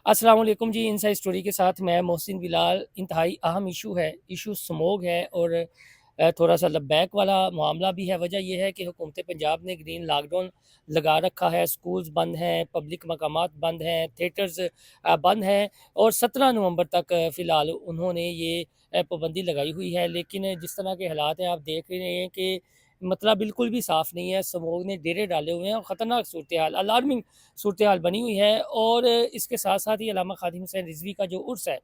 अस्सलाम वालेकुम जी। Inside story के साथ मैं मोहसिन बिलाल। इंतहाई अहम इशू है, इशू स्मोग है और थोड़ा सा लबैक वाला मामला भी है। वजह यह है कि हुकूमत पंजाब ने ग्रीन लॉकडाउन लगा रखा है। स्कूल्स बंद हैं, पब्लिक मकामात बंद हैं, थिएटर्स बंद हैं और 17 नवंबर तक फ़िलहाल उन्होंने ये पाबंदी लगाई हुई है। लेकिन जिस तरह के हालात हैं, आप देख रहे हैं कि मतलब बिल्कुल भी साफ़ नहीं है। स्मोग ने डेरे डाले हुए हैं और ख़तरनाक सूरत हाल, अलार्मिंग सूरत हाल बनी हुई है। और इसके साथ साथ ही अल्लामा खादिम हुसैन रिजवी का जो उर्स है,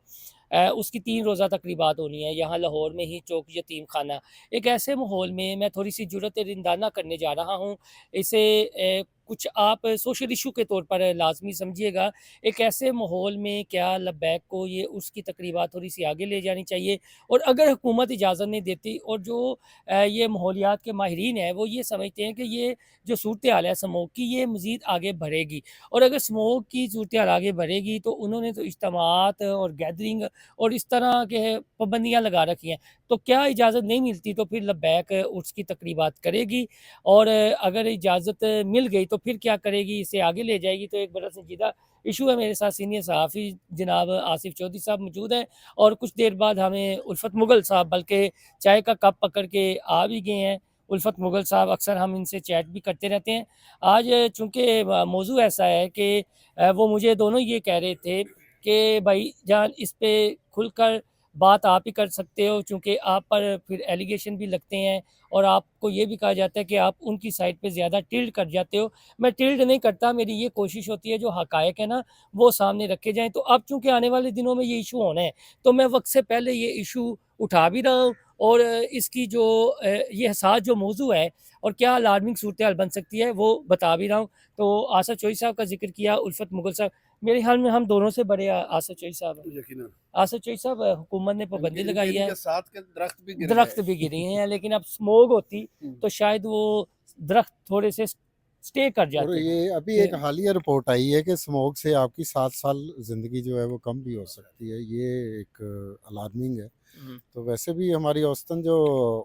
उसकी 3 रोज़ा तकरीबात होनी है यहाँ लाहौर में ही चौक यतीम खाना। एक ऐसे माहौल में मैं थोड़ी सी जुर्रत रिंदाना करने जा रहा हूँ। इसे कुछ आप सोशल इशू के तौर पर लाजमी समझिएगा। एक ऐसे माहौल में क्या लबैक को ये उसकी तकरीबात थोड़ी सी आगे ले जानी चाहिए। और अगर हुकूमत इजाज़त नहीं देती और जो ये माहौलियात के माहिरीन हैं वो ये समझते हैं कि ये जो सूरत हाल है स्मोक की, ये मज़ीद आगे बढ़ेगी। और अगर स्मोक की सूरत हाल आगे बढ़ेगी तो उन्होंने तो इज्तिमात और गैदरिंग और इस तरह के पाबंदियाँ लगा रखी हैं। तो क्या इजाज़त नहीं मिलती तो फिर लबैक उसकी तकरीबात करेगी। और अगर इजाज़त मिल गई तो फिर क्या करेगी, इसे आगे ले जाएगी। तो एक बड़ा संजीदा इशू है। मेरे साथ सीनियर सहाफ़ी जनाब आसिफ़ चौधरी साहब मौजूद हैं और कुछ देर बाद हमें उल्फत मुग़ल साहब बल्कि चाय का कप पकड़ के आ भी गए हैं। उल्फत मुग़ल साहब, अक्सर हम इनसे चैट भी करते रहते हैं। आज चूँकि मौज़ू ऐसा है कि वो मुझे दोनों ये कह रहे थे कि भाई जान, इस पे खुलकर बात आप ही कर सकते हो, चूँकि आप पर फिर एलिगेशन भी लगते हैं और आपको ये भी कहा जाता है कि आप उनकी साइड पे ज़्यादा टिल्ड कर जाते हो। मैं टिल्ड नहीं करता, मेरी ये कोशिश होती है जो हक़ाइक़ है ना वो सामने रखे जाएँ। तो अब चूँकि आने वाले दिनों में ये इशू होना है, तो मैं वक़्त से पहले ये इशू उठा भी रहा हूँ और इसकी जो ये हसास जो मौज़ू है और क्या अलार्मिंग सूरत हाल बन सकती है वो बता भी रहा हूँ। तो आसिफ़ चौधरी साहब का ज़िक्र किया, उल्फत मुग़ल साहब, मेरे ख़्याल में हम दोनों से बड़े आसिफ़ चौधरी साहब हैं। यकीनन आसिफ़ चौधरी साहब, हुकूमत ने इनके पाबंदी इनके लगाई है, इनके साथ के दरख्त भी गिर गए। दरख्त भी गिरे हैं, लेकिन अब स्मोग होती तो शायद वो दरख्त थोड़े से स्टे कर और जाते। ये अभी ये एक हालिया रिपोर्ट आई है कि स्मोक से आपकी 7 साल ज़िंदगी जो है वो कम भी हो सकती है। ये एक अलार्मिंग है। हुँ। तो वैसे भी हमारी औसतन जो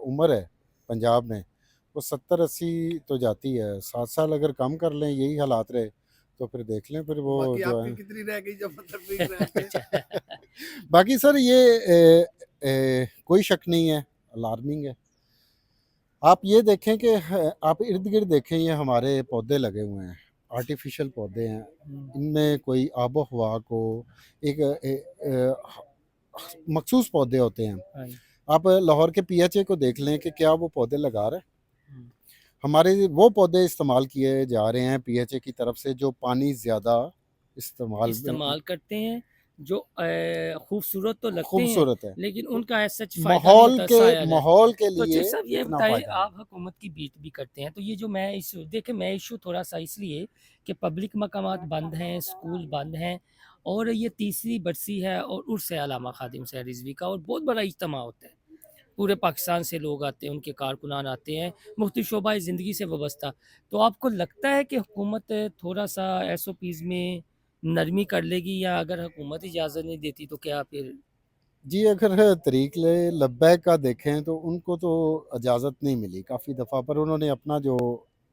उम्र है पंजाब में वो 70-80 तो जाती है। 7 साल अगर कम कर लें, यही हालात रहे तो फिर देख लें, फिर वो बाकी जो आपकी है कितनी रह गई जब मतलब भी रह के अच्छा। बाकी सर ये कोई शक नहीं है, अलार्मिंग है। आप ये देखें कि आप इर्द गिर्द देखें, ये हमारे पौधे लगे हुए हैं, आर्टिफिशियल पौधे हैं। हुँ। इनमें कोई आबो हवा को एक मखसूस पौधे होते हैं। हाँ जी। आप लाहौर के पीएचए को देख लें कि क्या वो पौधे लगा रहे हैं। हुँ। हमारे वो पौधे इस्तेमाल किए जा रहे हैं पीएचए की तरफ से जो पानी ज़्यादा इस्तेमाल इस्तेमाल करते हैं, जो खूबसूरत तो लगते हैं, खूबसूरत है। लेकिन तो उनका एज़ सच फ़ायदा नहीं होता, साया है। माहौल के तो लिए चेक साहब ये इतना बताएँ, फ़ायदा नहीं। आप हुकूमत की बीट भी करते हैं, तो ये जो मैं इशू देखिए, मैं इशू थोड़ा-सा इसलिए कि पब्लिक मकामात बंद हैं, स्कूल बंद हैं और ये तीसरी बरसी है और उर्स है अल्लामा खादिम हुसैन रिज़वी का और बहुत बड़ा इज्तिमा होता है। पूरे पाकिस्तान से लोग आते हैं, उनके कारकुनान आते हैं, मुख्तलिफ शोबाए ज़िंदगी से वाबस्ता। तो आपको लगता है कि हुकूमत थोड़ा-सा एसओपीज़ में नरमी कर लेगी, या अगर हुकूमत इजाज़त नहीं देती तो क्या फिर? जी, अगर तरीक़े लब्बैक का देखें तो उनको तो इजाज़त नहीं मिली काफ़ी दफ़ा, पर उन्होंने अपना जो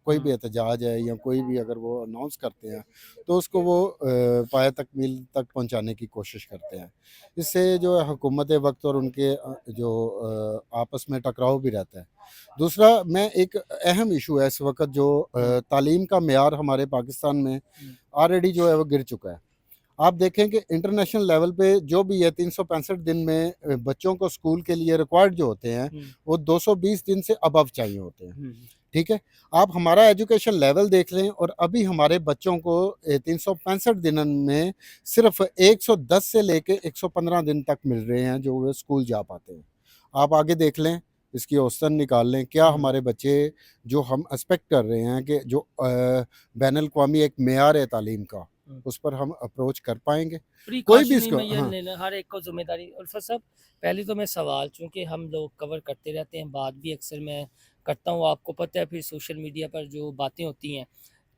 कोई भी हुँ। एहतजाज है या कोई भी अगर वो अनाउंस करते हैं तो उसको वो पाया तकमील तक पहुँचाने की कोशिश करते हैं। इससे जो है हुकूमत वक़्त और उनके जो आपस में टकराव भी रहता है। दूसरा, मैं एक अहम इशू है इस वक़्त जो हुँ। तालीम का मेयार हमारे पाकिस्तान में हुँ। ऑलरेडी जो है वो गिर चुका है। आप देखें कि इंटरनेशनल लेवल पे जो भी है 365 दिन में बच्चों को स्कूल के लिए रिक्वायर्ड जो होते हैं हुँ। वो 220 दिन से अबव चाहिए होते हैं। हुँ। ठीक है। आप हमारा एजुकेशन लेवल देख लें और अभी हमारे बच्चों को 365 दिनों में सिर्फ 110 से लेके 115 दिन तक मिल रहे हैं जो वो स्कूल जा पाते हैं। आप आगे देख लें, इसकी औसतन निकाल लें, क्या हुँ। हमारे बच्चे जो हम एक्सपेक्ट कर रहे हैं कि जो बैनुल अक़वामी एक मेयार है तालीम का, हुँ। उस पर हम अप्रोच कर पाएँगे? कोई भी प्रिकॉशनरी इसको मेजर हाँ। लेना हर एक को ज़िम्मेदारी। उल्फत साहब, पहले तो मैं सवाल, चूँकि हम लोग कवर करते रहते हैं, बात भी अक्सर मैं करता हूँ, आपको पता है, फिर सोशल मीडिया पर जो बातें होती हैं,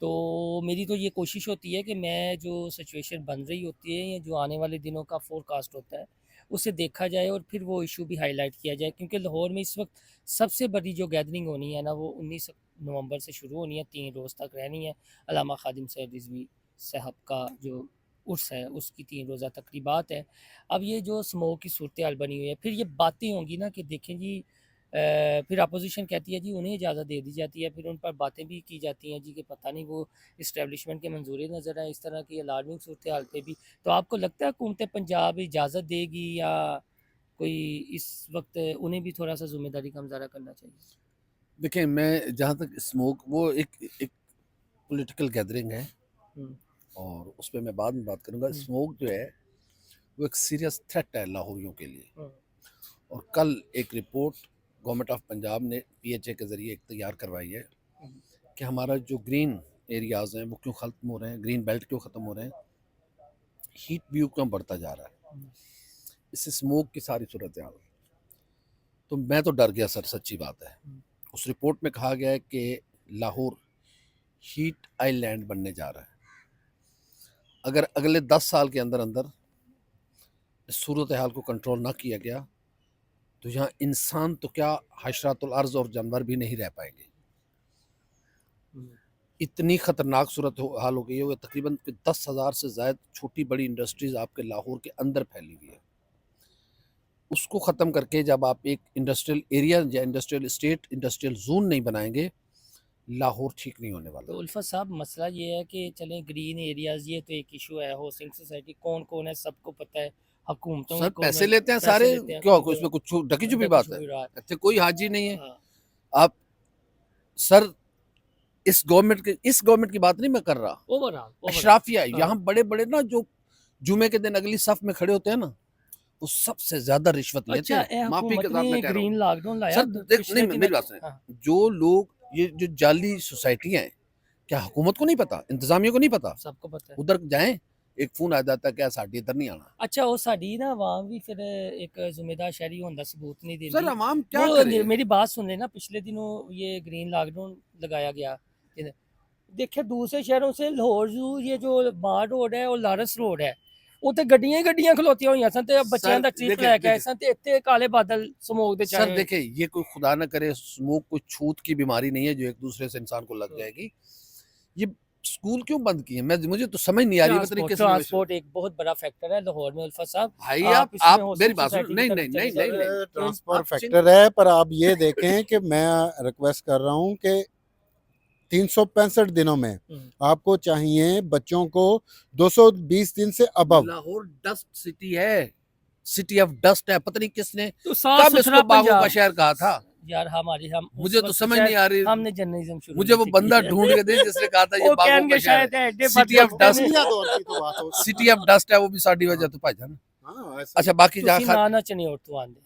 तो मेरी तो ये कोशिश होती है कि मैं जो सिचुएशन बन रही होती है या जो आने वाले दिनों का फ़ोरकास्ट होता है, उसे देखा जाए और फिर वो इशू भी हाइलाइट किया जाए। क्योंकि लाहौर में इस वक़्त सबसे बड़ी जो गैदरिंग होनी है ना, वो 19 नवंबर से शुरू होनी है, 3 रोज़ तक रहनी है। अल्लामा खादिम सैयद रिज़वी साहब का जो عرس ہے، اس کی 3 روزہ تقریبات ہیں۔ اب یہ جو اسموک کی صورتحال بنی ہوئی ہے، پھر یہ باتیں ہوں گی نا کہ دیکھیں جی پھر اپوزیشن کہتی ہے جی انہیں اجازت دے دی جاتی ہے، پھر ان پر باتیں بھی کی جاتی ہیں جی کہ پتہ نہیں وہ اسٹیبلشمنٹ کے منظورے نظر آئیں اس طرح کی الارمنگ صورتحال پہ بھی۔ تو آپ کو لگتا ہے حکومت پنجاب اجازت دے گی یا کوئی اس وقت انہیں بھی تھوڑا سا ذمہ داری کا مظاہرہ کرنا چاہیے؟ دیکھیں میں جہاں تک اسموک وہ ایک پولیٹیکل گیدرنگ ہے ہم، اور اس پہ میں بعد میں بات کروں گا. اسموک جو ہے وہ ایک سیریس تھریٹ ہے لاہوریوں کے لیے. ہم، اور کل ایک رپورٹ گورنمنٹ آف پنجاب نے پی ایچ اے کے ذریعے ایک تیار کروائی ہے ہم، کہ ہمارا جو گرین ایریاز ہیں وہ کیوں ختم ہو رہے ہیں، گرین بیلٹ کیوں ختم ہو رہے ہیں، ہیٹ ویو کیوں بڑھتا جا رہا ہے. ہم، اس سے اسموک کی ساری صورتحال. تو میں تو ڈر گیا سر، سچی بات ہے. اس رپورٹ میں کہا گیا ہے کہ لاہور ہیٹ آئی لینڈ بننے جا رہا ہے. اگر اگلے 10 سال کے اندر اندر اس صورتحال کو کنٹرول نہ کیا گیا تو یہاں انسان تو کیا حشرات الارض اور جانور بھی نہیں رہ پائیں گے. ہم، اتنی خطرناک صورتحال ہو گئی ہے. وہ تقریباً 10,000 سے زائد چھوٹی بڑی انڈسٹریز آپ کے لاہور کے اندر پھیلی ہوئی ہے. اس کو ختم کر کے جب آپ ایک انڈسٹریل ایریا یا انڈسٹریل اسٹیٹ، انڈسٹریل زون نہیں بنائیں گے، لاہور ٹھیک نہیں ہونے والا. تو الفت صاحب مسئلہ یہ ہے کہ چلیں گرین ایریاز یہ تو ایک ایشو ہے، ہاؤسنگ سوسائٹی کون کون ہے سب کو پتہ ہے، حکومتوں سر کو پیسے لیتے ہیں پیسے سارے، لیتے ہیں، کیا اس میں کچھ ڈکی چھپی بات ہے؟ اچھا کوئی حاجی نہیں ہے. ہاں، آپ سر اس گورنمنٹ کی بات نہیں میں کر رہا. اوورآل اشرافیہ ہاں. یہاں بڑے بڑے نا جو جمعے کے دن اگلی صف میں کھڑے ہوتے ہیں نا، وہ سب سے زیادہ رشوت لیتے اچھا ہیں. معافی حکومت کے ساتھ نے میں کہہ رہا گرین ہوں لاک ڈاؤن لایا سر. دیکھ پچھلے نہیں، دنوں میری بات سنیں. ہاں، جو لوگ یہ جو جعلی سوسائٹیاں ہیں، کیا حکومت کو نہیں پتا، انتظامیہ کو نہیں پتا؟ سب کو پتہ ہے. ادھر جائیں ایک فون آ جاتا ہے کہ ساڈی ادھر نہیں آنا. اچھا وہ ساڈی نا عوام بھی پھر ایک ذمہ دار شہری ہونے دا ثبوت نہیں دیندی. سر عوام کیا وہ کرے؟ میری بات سن لینا، پچھلے دنوں یہ گرین لاک ڈاؤن لگایا گیا، دیکھیں دوسرے شہروں سے لاہور یہ جو مار روڈ ہے اور لارس روڈ ہے وہ تے گڈیاں ہی گڈیاں کھلوتیاں ہوئی سن تے بچیاں دا ٹرپ لے کے آئے سن تے اتنے کالے بادل سموک دے سر چائے. دیکھیں یہ کوئی خدا نہ کرے اسموک کوئی چھوت کی بیماری نہیں ہے جو ایک دوسرے سے انسان کو لگ جائے گی. یہ اسکول کیوں بند کیے ہیں مجھے تو سمجھ نہیں آ رہی. پتہ نہیں کس ٹرانسپورٹ ایک بہت بڑا فیکٹر ہے لاہور میں الفت صاحب. بھائی آپ اس میں آپ housing میری بات society سنیں. کی نہیں طرف نہیں چلے نہیں جائیں. نہیں ٹرانسپورٹ فیکٹر ہے، پر آپ یہ دیکھیں کہ میں ریکویسٹ کر رہا ہوں کہ 365 دنوں میں آپ کو چاہیے بچوں کو 220 دن سے ابو. لاہور ڈسٹ سٹی ہے، سٹی آف ڈسٹ ہے. پتہ نہیں کس نے تو صاف کب اس ستھرا کو باغوں کا پنجاب شہر کہا تھا. یار ہماری ہم اس مجھے تو وقت سمجھ شاید نہیں آ رہی. ہم نے جرنلزم شروع مجھے وہ نہیں بندہ کی. ڈھونڈ کے دے جس نے کہا تھا یہ وہ باغوں کہیں کا گے شہر شاید ہے. ایڈے سٹی آف ڈسٹ، دنیا دور کی تو بات ہو. سٹی آف ڈسٹ ہے وہ بھی ساڈی وجہ تو بھائی جان. اچھا باقی ਤੁਸੀਂ جہاں ਨਾ ਨਾ ਚਨਿਓਟ ਤੋਂ ਆਂਦੇ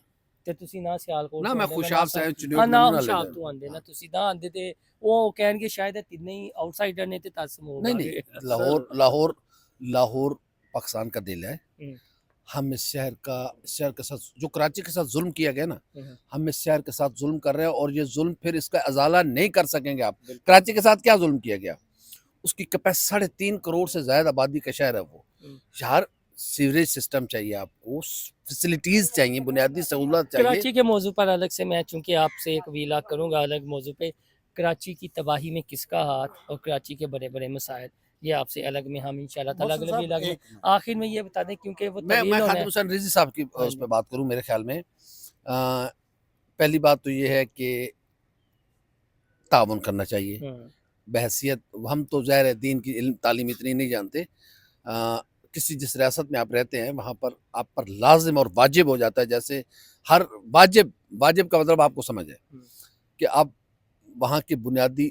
ਤੇ ਤੁਸੀਂ ਨਾ ਸਿਆਲਕੋਟ ਨਾ ਤੋਂ ਮੈਂ ਆਂਦੇ ਖੁਸ਼ਹਾਲ ਨਾ ਸਾਹਿਬ ਚਨਿਓਟ ਹਾਂ ਨਾ ਮੈਨੂੰ ਨਾ ਲੈ ਹੁਸ਼ਿਆਰ ਜਾਣ. ਤੋਂ ਆਂਦੇ ਨਾ ਤੁਸੀਂ ਨਾ ਆਂਦੇ ਤੇ ਉਹ ਕਹਿਣਗੇ ਸ਼ਾਇਦ ਇਹ ਤਿੰਨੇ ਹੀ ਆਊਟਸਾਈਡਰ ਨੇ ਤੇ ਤਸਮ ਹੋ نہیں ਗਏ. نہیں لاہور پاکستان کا دل ہے. ہم اس شہر کے ساتھ جو کراچی کے ساتھ ظلم کیا گیا نا، ہم اس شہر کے ساتھ ظلم کر رہے ہیں اور یہ ظلم پھر اس کا ازالہ نہیں کر سکیں گے آپ. کراچی کے ساتھ کیا ظلم کیا گیا؟ اس کی کیپیسٹی 3.5 کروڑ سے زائد آبادی کا شہر ہے وہ. یار سیوریج سسٹم چاہیے آپ کو، فیسلٹیز چاہیے، بنیادی سہولت چاہیے. کراچی کے موضوع پر الگ سے میں چونکہ آپ سے ایک ویلا کروں گا الگ موضوع پہ، کراچی کی تباہی میں کس کا ہاتھ اور کراچی کے بڑے بڑے مسائل، یہ آپ سے الگ میں ہم انشاءاللہ تعالیٰ اگلے ویلا میں آخر میں یہ بتا دیں کیونکہ وہ میں طویل ہونا خادم ہے. حسین رضوی صاحب کی اس پہ بات کروں. میرے خیال میں پہلی بات تو یہ ہے کہ تعاون کرنا چاہیے. بحیثیت ہم تو ظاہر ہے دین کی علم تعلیم اتنی نہیں جانتے. کسی جس ریاست میں آپ رہتے ہیں وہاں پر آپ پر لازم اور واجب ہو جاتا ہے، جیسے ہر واجب کا مطلب آپ کو سمجھ ہے کہ آپ وہاں کے بنیادی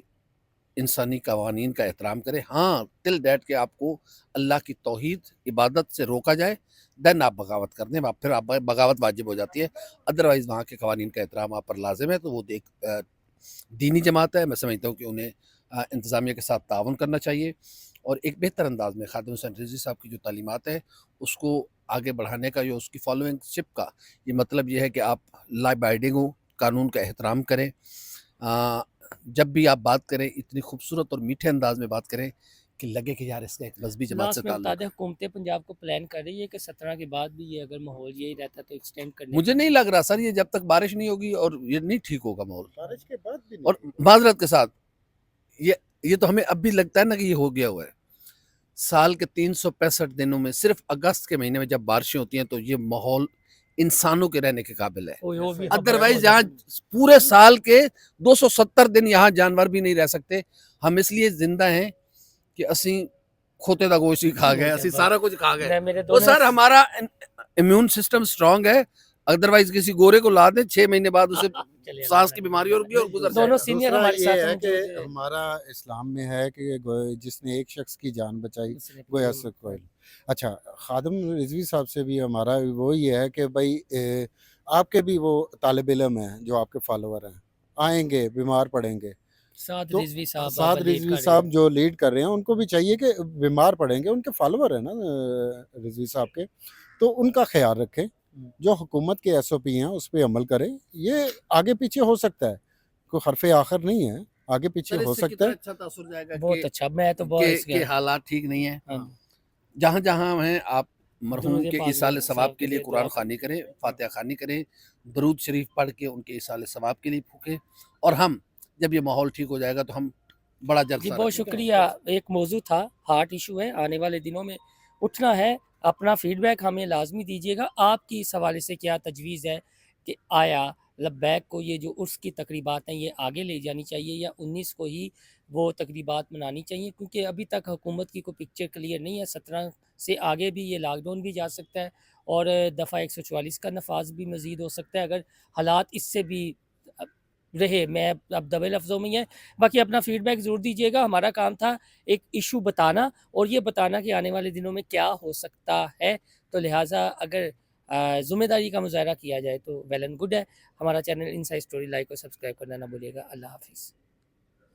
انسانی قوانین کا احترام کریں. ہاں ٹل دیٹ کہ آپ کو اللہ کی توحید عبادت سے روکا جائے، دین آپ بغاوت کر دیں، پھر آپ بغاوت واجب ہو جاتی ہے. ادروائز وہاں کے قوانین کا احترام آپ پر لازم ہے. تو وہ ایک دینی جماعت ہے. میں سمجھتا ہوں کہ انہیں انتظامیہ کے ساتھ تعاون کرنا چاہیے اور ایک بہتر انداز میں خادم حسین رضوی صاحب کی جو تعلیمات ہے اس کو آگے بڑھانے کا، یا اس کی فالوئنگ شپ کا یہ مطلب یہ ہے کہ آپ لا ابائڈنگ ہو، قانون کا احترام کریں. جب بھی آپ بات کریں اتنی خوبصورت اور میٹھے انداز میں بات کریں کہ لگے کہ یار اس کا ایک مذہبی جماعت سے لاسٹ میں بتا تعلق دیں ہے. حکومت پنجاب کو پلان کر رہی ہے کہ 17 کے بعد بھی یہ اگر ماحول یہی رہتا تو ایکسٹینڈ کرنے مجھے نہیں لگ رہا سر یہ جب تک بارش نہیں ہوگی اور یہ نہیں ٹھیک ہوگا ماحول. بارش کے بعد بھی اور معذرت کے ساتھ یہ تو ہمیں اب بھی لگتا ہے نا کہ یہ ہو گیا ہوا ہے. साल के 365 दिनों में सिर्फ अगस्त के महीने में जब बारिशें होती हैं तो ये माहौल इंसानों के रहने के काबिल है। वो भी अदरवाइज यहाँ पूरे साल के 270 दिन यहाँ जानवर भी नहीं रह सकते। हम इसलिए जिंदा हैं कि ਅਸੀਂ खोते ਦਾ गोश्त ही खा गए, ਅਸੀਂ सारा कुछ खा गए। मेरे वो सर हमारा इम्यून सिस्टम स्ट्रांग है, अदरवाइज किसी गोरे को ला दे 6 महीने बाद उसे सांस की बीमारी होगी और गुजर दोनों जाएगा। सीनियर दूसरा हमारे ये साथ है हैं कि जो हमारा इस्लाम में है कि जिसने एक शख्स की जान बचाई गोया से कोई। अच्छा, खादिम रिजवी साहब से भी हमारा वो ये है कि भाई आपके भी वो तालिब इल्म हैं जो आपके फॉलोअर हैं, आएंगे बीमार पड़ेंगे, साद तो रिजवी साहब साद बाबा लीड रिजवी कर साहब जो लीड कर रहे हैं उनको भी चाहिए कि बीमार पड़ेंगे, उनके फॉलोअर हैं ना रिजवी साहब के, तो उनका ख्याल रखें, जो हुकूमत के एसओपी हैं उस पर अमल करें। ये आगे पीछे हो सकता है, कोई हरफ आखिर नहीं है, आगे पीछे सर, हो इससे सकता कितना है। अच्छा तासुर जाएगा बहुत कि अच्छा, मैं तो बहुत के इसके हालात ठीक नहीं है। हाँ। जहाँ जहाँ हैं आप मरहूम दुरूद के पाक इसाले में सवाब साहब के के लिए लिए कुरान दुआ खानी करें, फातिहा खानी करें, दरूद शरीफ पढ़ के उनके इसाले सवाब के लिए फूकें, और हम जब ये माहौल ठीक हो जाएगा तो हम बड़ा जल्द जी बहुत शुक्रिया। एक मौजू था हार्ट इशू है, आने वाले दिनों में उठना है। अपना फीडबैक हमें लाजमी दीजिएगा, आपकी इस हवाले से क्या तजवीज़ है कि आया लब्बैक को ये जो उर्स की तकरीबात हैं ये आगे ले जानी चाहिए या 19 को ही वो तकरीबात मनानी चाहिए, क्योंकि अभी तक हुकूमत की कोई पिक्चर क्लियर नहीं है। 17 से आगे भी ये लॉकडाउन भी जा सकता है और दफ़ा 144 का नफाज भी मज़ीद हो सकता है अगर हालात इससे भी रहे। मैं अब दबे लफ्ज़ों में ही है। बाकी अपना फीडबैक ज़रूर दीजिएगा। हमारा काम था एक इशू बताना और ये बताना कि आने वाले दिनों में क्या हो सकता है, तो लिहाजा अगर ज़िम्मेदारी का मुज़ाहरा किया जाए तो वेल एंड गुड है। हमारा चैनल इनसाइड स्टोरी लाइक और सब्सक्राइब करना ना भूलिएगा। अल्लाह हाफ़िज़।